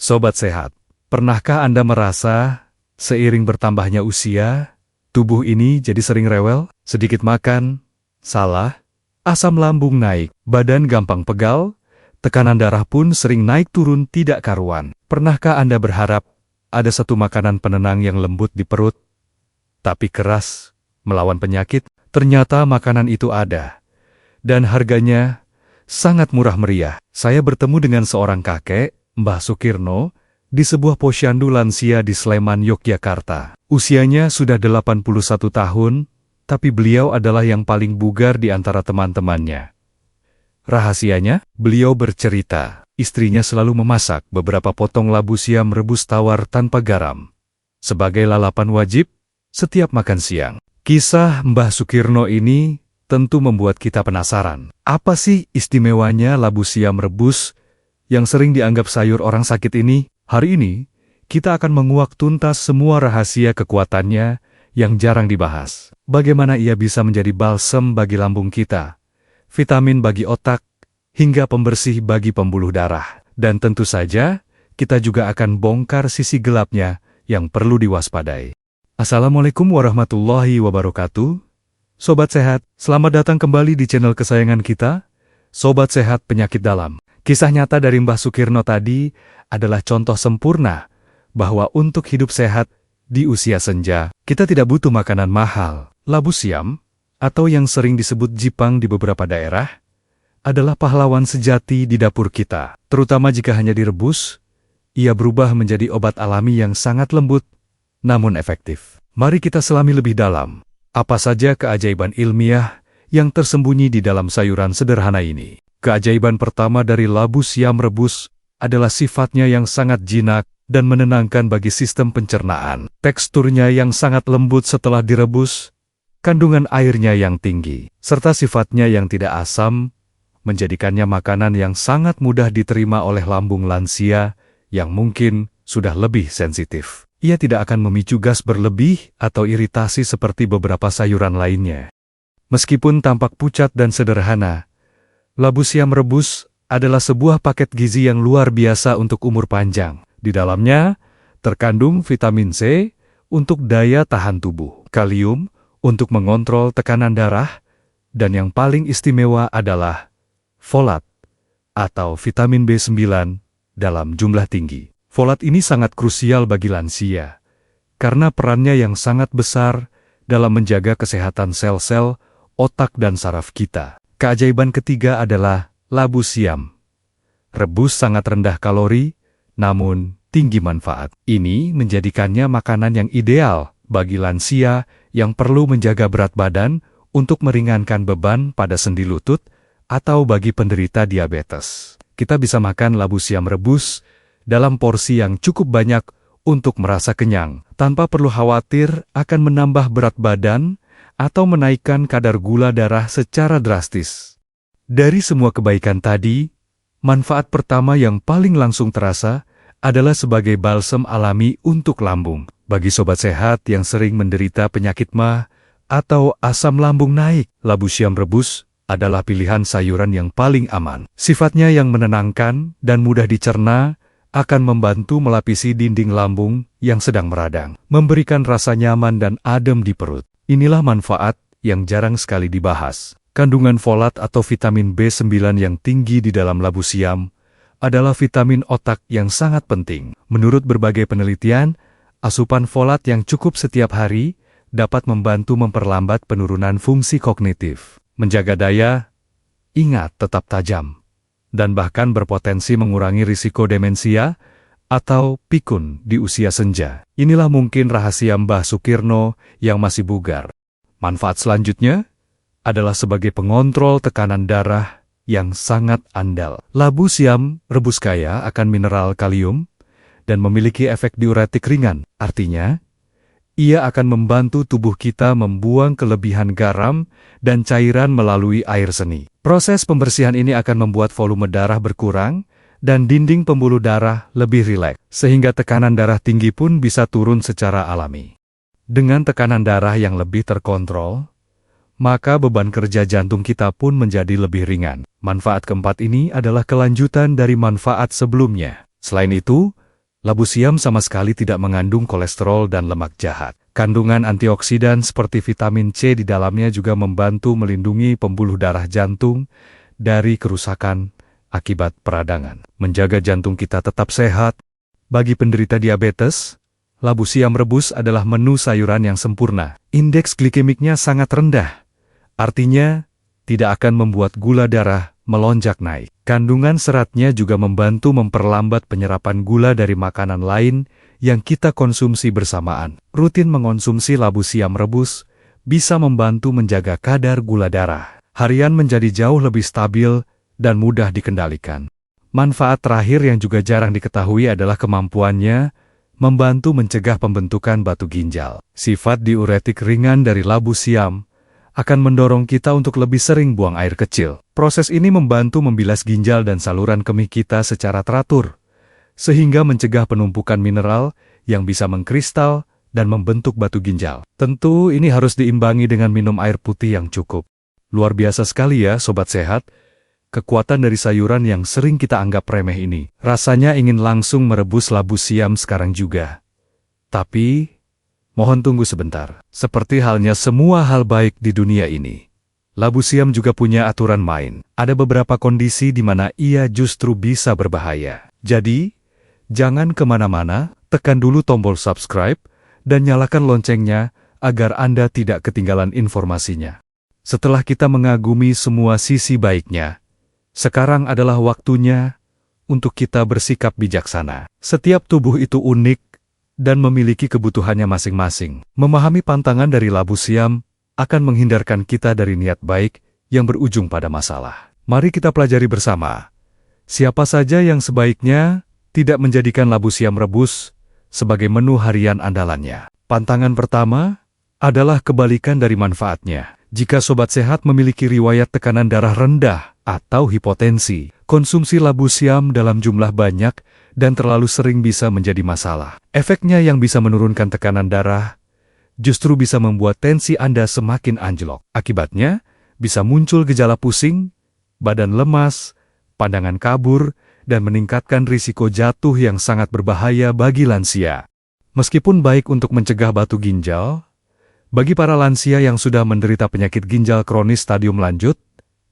Sobat sehat, pernahkah Anda merasa seiring bertambahnya usia, tubuh ini jadi sering rewel, sedikit makan, salah, asam lambung naik, badan gampang pegal, tekanan darah pun sering naik turun tidak karuan. Pernahkah Anda berharap ada satu makanan penenang yang lembut di perut, tapi keras melawan penyakit? Ternyata makanan itu ada, dan harganya sangat murah meriah. Saya bertemu dengan seorang kakek, Mbah Sukirno, di sebuah posyandu lansia di Sleman, Yogyakarta. Usianya sudah 81 tahun, tapi beliau adalah yang paling bugar di antara teman-temannya. Rahasianya, beliau bercerita, istrinya selalu memasak beberapa potong labu siam rebus tawar tanpa garam, sebagai lalapan wajib setiap makan siang. Kisah Mbah Sukirno ini tentu membuat kita penasaran. Apa sih istimewanya labu siam rebus yang sering dianggap sayur orang sakit ini? Hari ini, kita akan menguak tuntas semua rahasia kekuatannya yang jarang dibahas. Bagaimana ia bisa menjadi balsem bagi lambung kita, vitamin bagi otak, hingga pembersih bagi pembuluh darah. Dan tentu saja, kita juga akan bongkar sisi gelapnya yang perlu diwaspadai. Assalamualaikum warahmatullahi wabarakatuh. Sobat sehat, selamat datang kembali di channel kesayangan kita, Sobat Sehat Penyakit Dalam. Kisah nyata dari Mbah Sukirno tadi adalah contoh sempurna bahwa untuk hidup sehat di usia senja, kita tidak butuh makanan mahal. Labu siam, atau yang sering disebut jipang di beberapa daerah, adalah pahlawan sejati di dapur kita. Terutama jika hanya direbus, ia berubah menjadi obat alami yang sangat lembut, namun efektif. Mari kita selami lebih dalam. Apa saja keajaiban ilmiah yang tersembunyi di dalam sayuran sederhana ini? Keajaiban pertama dari labu siam rebus adalah sifatnya yang sangat jinak dan menenangkan bagi sistem pencernaan. Teksturnya yang sangat lembut setelah direbus, kandungan airnya yang tinggi, serta sifatnya yang tidak asam, menjadikannya makanan yang sangat mudah diterima oleh lambung lansia yang mungkin sudah lebih sensitif. Ia tidak akan memicu gas berlebih atau iritasi seperti beberapa sayuran lainnya. Meskipun tampak pucat dan sederhana, labu siam rebus adalah sebuah paket gizi yang luar biasa untuk umur panjang. Di dalamnya terkandung vitamin C untuk daya tahan tubuh, kalium untuk mengontrol tekanan darah, dan yang paling istimewa adalah folat atau vitamin B9 dalam jumlah tinggi. Folat ini sangat krusial bagi lansia, karena perannya yang sangat besar dalam menjaga kesehatan sel-sel, otak dan saraf kita. Keajaiban ketiga adalah labu siam. Rebus sangat rendah kalori, namun tinggi manfaat. Ini menjadikannya makanan yang ideal bagi lansia yang perlu menjaga berat badan untuk meringankan beban pada sendi lutut atau bagi penderita diabetes. Kita bisa makan labu siam rebus dalam porsi yang cukup banyak untuk merasa kenyang, tanpa perlu khawatir akan menambah berat badan atau menaikkan kadar gula darah secara drastis. Dari semua kebaikan tadi, manfaat pertama yang paling langsung terasa adalah sebagai balsem alami untuk lambung. Bagi sobat sehat yang sering menderita penyakit MAH atau asam lambung naik, labu siam rebus adalah pilihan sayuran yang paling aman. Sifatnya yang menenangkan dan mudah dicerna akan membantu melapisi dinding lambung yang sedang meradang, memberikan rasa nyaman dan adem di perut. Inilah manfaat yang jarang sekali dibahas. Kandungan folat atau vitamin B9 yang tinggi di dalam labu siam adalah vitamin otak yang sangat penting. Menurut berbagai penelitian, asupan folat yang cukup setiap hari dapat membantu memperlambat penurunan fungsi kognitif, menjaga daya ingat tetap tajam, dan bahkan berpotensi mengurangi risiko demensia atau pikun di usia senja. Inilah mungkin rahasia Mbah Sukirno yang masih bugar. Manfaat selanjutnya adalah sebagai pengontrol tekanan darah yang sangat andal. Labu siam rebus kaya akan mineral kalium dan memiliki efek diuretik ringan. Artinya, ia akan membantu tubuh kita membuang kelebihan garam dan cairan melalui air seni. Proses pembersihan ini akan membuat volume darah berkurang dan dinding pembuluh darah lebih rileks, sehingga tekanan darah tinggi pun bisa turun secara alami. Dengan tekanan darah yang lebih terkontrol, maka beban kerja jantung kita pun menjadi lebih ringan. Manfaat keempat ini adalah kelanjutan dari manfaat sebelumnya. Selain itu, Labu siam sama sekali tidak mengandung kolesterol dan lemak jahat. Kandungan antioksidan seperti vitamin C di dalamnya juga membantu melindungi pembuluh darah jantung dari kerusakan akibat peradangan. Menjaga jantung kita tetap sehat. Bagi penderita diabetes, labu siam rebus adalah menu sayuran yang sempurna. Indeks glikemiknya sangat rendah. Artinya, tidak akan membuat gula darah melonjak naik. Kandungan seratnya juga membantu memperlambat penyerapan gula dari makanan lain yang kita konsumsi bersamaan. Rutin mengonsumsi labu siam rebus bisa membantu menjaga kadar gula darah harian menjadi jauh lebih stabil dan mudah dikendalikan. Manfaat terakhir yang juga jarang diketahui adalah kemampuannya membantu mencegah pembentukan batu ginjal. Sifat diuretik ringan dari labu siam akan mendorong kita untuk lebih sering buang air kecil. Proses ini membantu membilas ginjal dan saluran kemih kita secara teratur, sehingga mencegah penumpukan mineral yang bisa mengkristal dan membentuk batu ginjal. Tentu ini harus diimbangi dengan minum air putih yang cukup. Luar biasa sekali ya Sobat Sehat, kekuatan dari sayuran yang sering kita anggap remeh ini. Rasanya ingin langsung merebus labu siam sekarang juga. Tapi mohon tunggu sebentar. Seperti halnya semua hal baik di dunia ini, labu siam juga punya aturan main. Ada beberapa kondisi di mana ia justru bisa berbahaya. Jadi, jangan kemana-mana, tekan dulu tombol subscribe, dan nyalakan loncengnya agar Anda tidak ketinggalan informasinya. Setelah kita mengagumi semua sisi baiknya, sekarang adalah waktunya untuk kita bersikap bijaksana. Setiap tubuh itu unik dan memiliki kebutuhannya masing-masing. Memahami pantangan dari labu siam akan menghindarkan kita dari niat baik yang berujung pada masalah. Mari kita pelajari bersama. Siapa saja yang sebaiknya tidak menjadikan labu siam rebus sebagai menu harian andalannya. Pantangan pertama adalah kebalikan dari manfaatnya. Jika Sobat Sehat memiliki riwayat tekanan darah rendah atau hipotensi, konsumsi labu siam dalam jumlah banyak dan terlalu sering bisa menjadi masalah. Efeknya yang bisa menurunkan tekanan darah justru bisa membuat tensi Anda semakin anjlok. Akibatnya, bisa muncul gejala pusing, badan lemas, pandangan kabur, dan meningkatkan risiko jatuh yang sangat berbahaya bagi lansia. Meskipun baik untuk mencegah batu ginjal, bagi para lansia yang sudah menderita penyakit ginjal kronis stadium lanjut,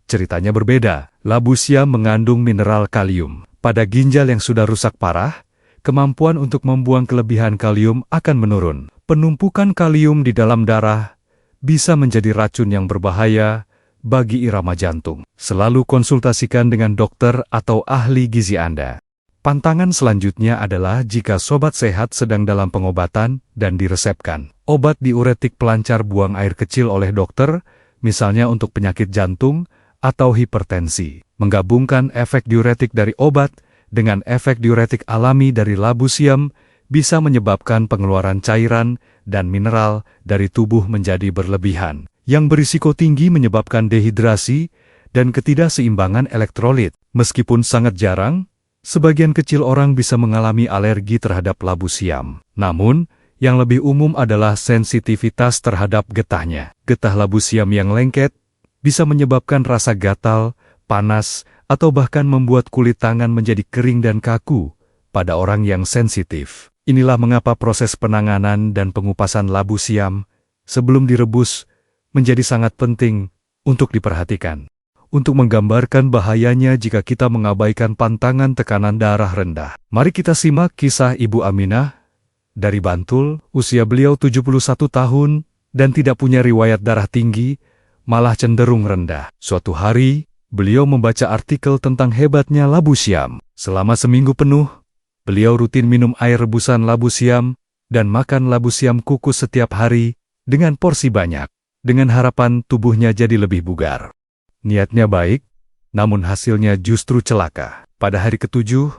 ceritanya berbeda. Labu siam mengandung mineral kalium. Pada ginjal yang sudah rusak parah, kemampuan untuk membuang kelebihan kalium akan menurun. Penumpukan kalium di dalam darah bisa menjadi racun yang berbahaya bagi irama jantung. Selalu konsultasikan dengan dokter atau ahli gizi Anda. Pantangan selanjutnya adalah jika Sobat Sehat sedang dalam pengobatan dan diresepkan obat diuretik pelancar buang air kecil oleh dokter, misalnya untuk penyakit jantung atau hipertensi. Menggabungkan efek diuretik dari obat dengan efek diuretik alami dari labu siam bisa menyebabkan pengeluaran cairan dan mineral dari tubuh menjadi berlebihan, yang berisiko tinggi menyebabkan dehidrasi dan ketidakseimbangan elektrolit. Meskipun sangat jarang, sebagian kecil orang bisa mengalami alergi terhadap labu siam. Namun, yang lebih umum adalah sensitivitas terhadap getahnya. Getah labu siam yang lengket bisa menyebabkan rasa gatal, panas, atau bahkan membuat kulit tangan menjadi kering dan kaku pada orang yang sensitif. Inilah mengapa proses penanganan dan pengupasan labu siam sebelum direbus menjadi sangat penting untuk diperhatikan. Untuk menggambarkan bahayanya jika kita mengabaikan pantangan tekanan darah rendah. Mari kita simak kisah Ibu Aminah dari Bantul. Usia beliau 71 tahun dan tidak punya riwayat darah tinggi, malah cenderung rendah. Suatu hari, beliau membaca artikel tentang hebatnya labu siam. Selama seminggu penuh, beliau rutin minum air rebusan labu siam dan makan labu siam kukus setiap hari dengan porsi banyak, dengan harapan tubuhnya jadi lebih bugar. Niatnya baik, namun hasilnya justru celaka. Pada hari ke-7,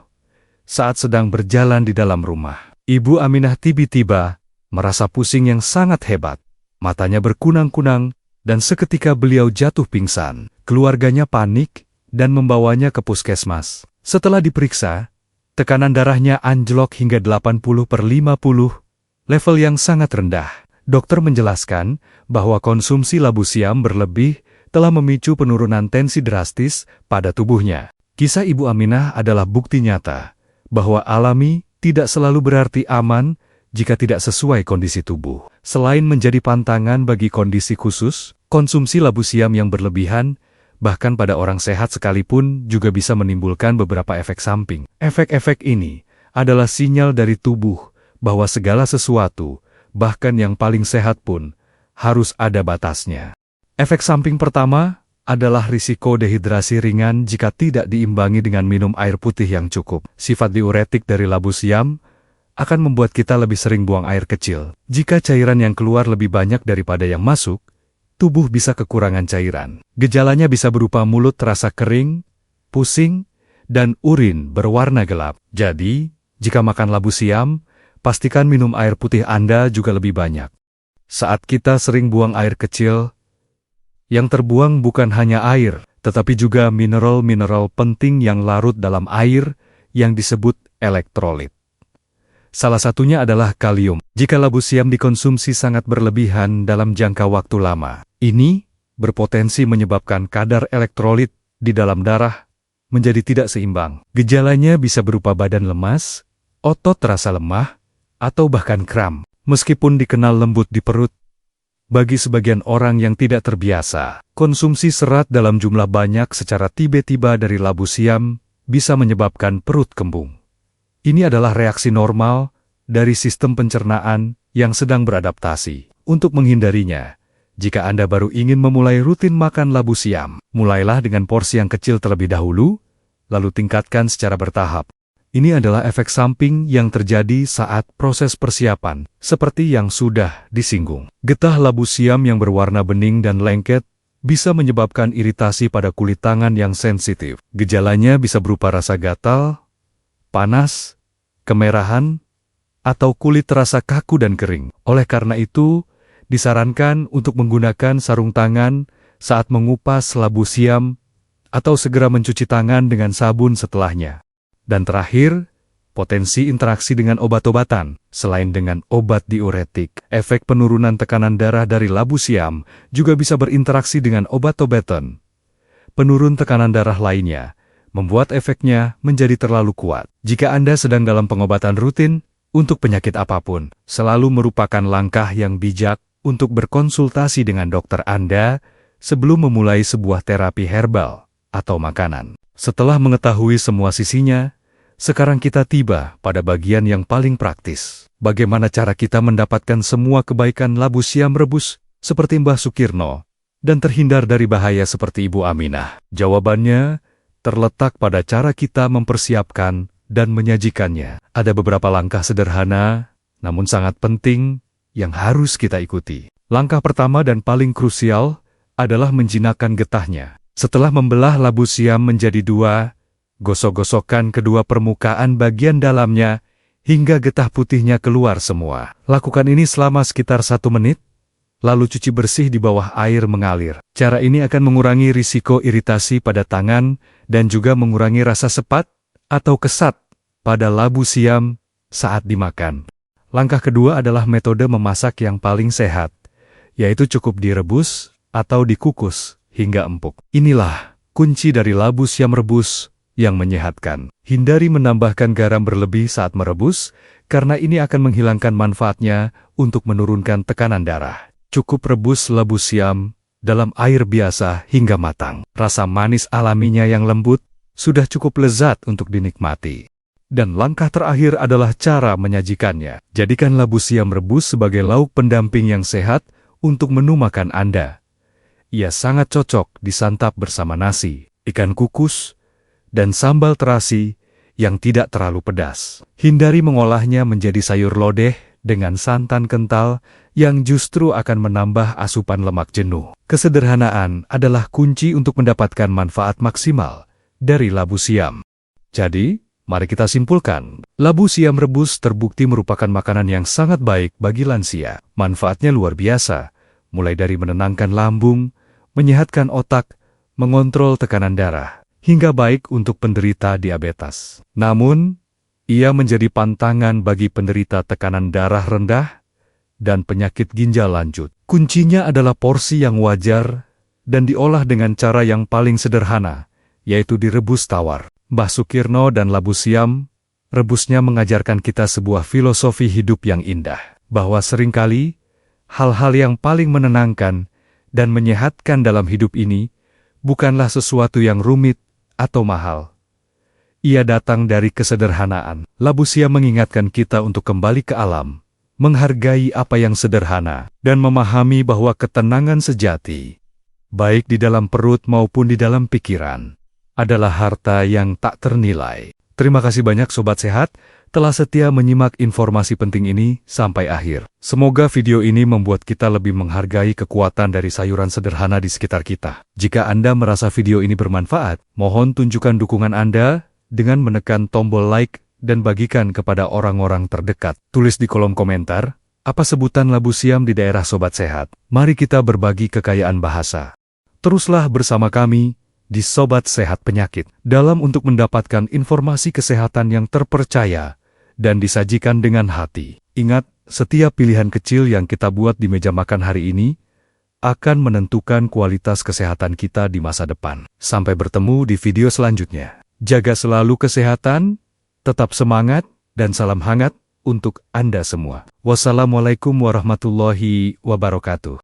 saat sedang berjalan di dalam rumah, Ibu Aminah tiba-tiba merasa pusing yang sangat hebat. Matanya berkunang-kunang, dan seketika beliau jatuh pingsan. Keluarganya panik dan membawanya ke puskesmas. Setelah diperiksa, tekanan darahnya anjlok hingga 80/50, level yang sangat rendah. Dokter menjelaskan bahwa konsumsi labu siam berlebih telah memicu penurunan tensi drastis pada tubuhnya. Kisah Ibu Aminah adalah bukti nyata bahwa alami tidak selalu berarti aman jika tidak sesuai kondisi tubuh. Selain menjadi pantangan bagi kondisi khusus, konsumsi labu siam yang berlebihan, bahkan pada orang sehat sekalipun, juga bisa menimbulkan beberapa efek samping. Efek-efek ini adalah sinyal dari tubuh bahwa segala sesuatu, bahkan yang paling sehat pun, harus ada batasnya. Efek samping pertama adalah risiko dehidrasi ringan jika tidak diimbangi dengan minum air putih yang cukup. Sifat diuretik dari labu siam akan membuat kita lebih sering buang air kecil. Jika cairan yang keluar lebih banyak daripada yang masuk, tubuh bisa kekurangan cairan. Gejalanya bisa berupa mulut terasa kering, pusing, dan urin berwarna gelap. Jadi, jika makan labu siam, pastikan minum air putih Anda juga lebih banyak. Saat kita sering buang air kecil, yang terbuang bukan hanya air, tetapi juga mineral-mineral penting yang larut dalam air yang disebut elektrolit. Salah satunya adalah kalium. Jika labu siam dikonsumsi sangat berlebihan dalam jangka waktu lama, ini berpotensi menyebabkan kadar elektrolit di dalam darah menjadi tidak seimbang. Gejalanya bisa berupa badan lemas, otot terasa lemah, atau bahkan kram. Meskipun dikenal lembut di perut, bagi sebagian orang yang tidak terbiasa, konsumsi serat dalam jumlah banyak secara tiba-tiba dari labu siam bisa menyebabkan perut kembung. Ini adalah reaksi normal dari sistem pencernaan yang sedang beradaptasi. Untuk menghindarinya, jika Anda baru ingin memulai rutin makan labu siam, mulailah dengan porsi yang kecil terlebih dahulu, lalu tingkatkan secara bertahap. Ini adalah efek samping yang terjadi saat proses persiapan, seperti yang sudah disinggung. Getah labu siam yang berwarna bening dan lengket bisa menyebabkan iritasi pada kulit tangan yang sensitif. Gejalanya bisa berupa rasa gatal, panas, kemerahan, atau kulit terasa kaku dan kering. Oleh karena itu, disarankan untuk menggunakan sarung tangan saat mengupas labu siam atau segera mencuci tangan dengan sabun setelahnya. Dan terakhir, potensi interaksi dengan obat-obatan. Selain dengan obat diuretik, efek penurunan tekanan darah dari labu siam juga bisa berinteraksi dengan obat-obatan. Penurun tekanan darah lainnya membuat efeknya menjadi terlalu kuat. Jika Anda sedang dalam pengobatan rutin untuk penyakit apapun, selalu merupakan langkah yang bijak untuk berkonsultasi dengan dokter Anda sebelum memulai sebuah terapi herbal atau makanan. Setelah mengetahui semua sisinya, sekarang kita tiba pada bagian yang paling praktis. Bagaimana cara kita mendapatkan semua kebaikan labu siam rebus seperti Mbah Sukirno dan terhindar dari bahaya seperti Ibu Aminah? Jawabannya terletak pada cara kita mempersiapkan dan menyajikannya. Ada beberapa langkah sederhana, namun sangat penting yang harus kita ikuti. Langkah pertama dan paling krusial adalah menjinakkan getahnya. Setelah membelah labu siam menjadi dua, gosok-gosokkan kedua permukaan bagian dalamnya hingga getah putihnya keluar semua. Lakukan ini selama sekitar 1 menit, lalu cuci bersih di bawah air mengalir. Cara ini akan mengurangi risiko iritasi pada tangan dan juga mengurangi rasa sepat atau kesat pada labu siam saat dimakan. Langkah kedua adalah metode memasak yang paling sehat, yaitu cukup direbus atau dikukus hingga empuk. Inilah kunci dari labu siam rebus yang menyehatkan. Hindari menambahkan garam berlebih saat merebus, karena ini akan menghilangkan manfaatnya untuk menurunkan tekanan darah. Cukup rebus labu siam dalam air biasa hingga matang. Rasa manis alaminya yang lembut sudah cukup lezat untuk dinikmati. Dan langkah terakhir adalah cara menyajikannya. Jadikan labu siam rebus sebagai lauk pendamping yang sehat untuk menu makan Anda. Ia sangat cocok disantap bersama nasi, ikan kukus, dan sambal terasi yang tidak terlalu pedas. Hindari mengolahnya menjadi sayur lodeh dengan santan kental yang justru akan menambah asupan lemak jenuh. Kesederhanaan adalah kunci untuk mendapatkan manfaat maksimal dari labu siam. Jadi, mari kita simpulkan. Labu siam rebus terbukti merupakan makanan yang sangat baik bagi lansia. Manfaatnya luar biasa, mulai dari menenangkan lambung, menyehatkan otak, mengontrol tekanan darah, hingga baik untuk penderita diabetes. Namun, ia menjadi pantangan bagi penderita tekanan darah rendah dan penyakit ginjal lanjut. Kuncinya adalah porsi yang wajar dan diolah dengan cara yang paling sederhana, yaitu direbus tawar. Mbah Sukirno dan labu siam Rebusnya mengajarkan kita sebuah filosofi hidup yang indah, bahwa seringkali hal-hal yang paling menenangkan dan menyehatkan dalam hidup ini bukanlah sesuatu yang rumit atau mahal. Ia datang dari kesederhanaan. Labu siam mengingatkan kita untuk kembali ke alam, menghargai apa yang sederhana, dan memahami bahwa ketenangan sejati, baik di dalam perut maupun di dalam pikiran, adalah harta yang tak ternilai. Terima kasih banyak Sobat Sehat, telah setia menyimak informasi penting ini sampai akhir. Semoga video ini membuat kita lebih menghargai kekuatan dari sayuran sederhana di sekitar kita. Jika Anda merasa video ini bermanfaat, mohon tunjukkan dukungan Anda dengan menekan tombol like dan bagikan kepada orang-orang terdekat. Tulis di kolom komentar, apa sebutan labu siam di daerah Sobat Sehat. Mari kita berbagi kekayaan bahasa. Teruslah bersama kami di Sobat Sehat Penyakit, dalam untuk mendapatkan informasi kesehatan yang terpercaya dan disajikan dengan hati. Ingat, setiap pilihan kecil yang kita buat di meja makan hari ini akan menentukan kualitas kesehatan kita di masa depan. Sampai bertemu di video selanjutnya. Jaga selalu kesehatan, tetap semangat, dan salam hangat untuk Anda semua. Wassalamualaikum warahmatullahi wabarakatuh.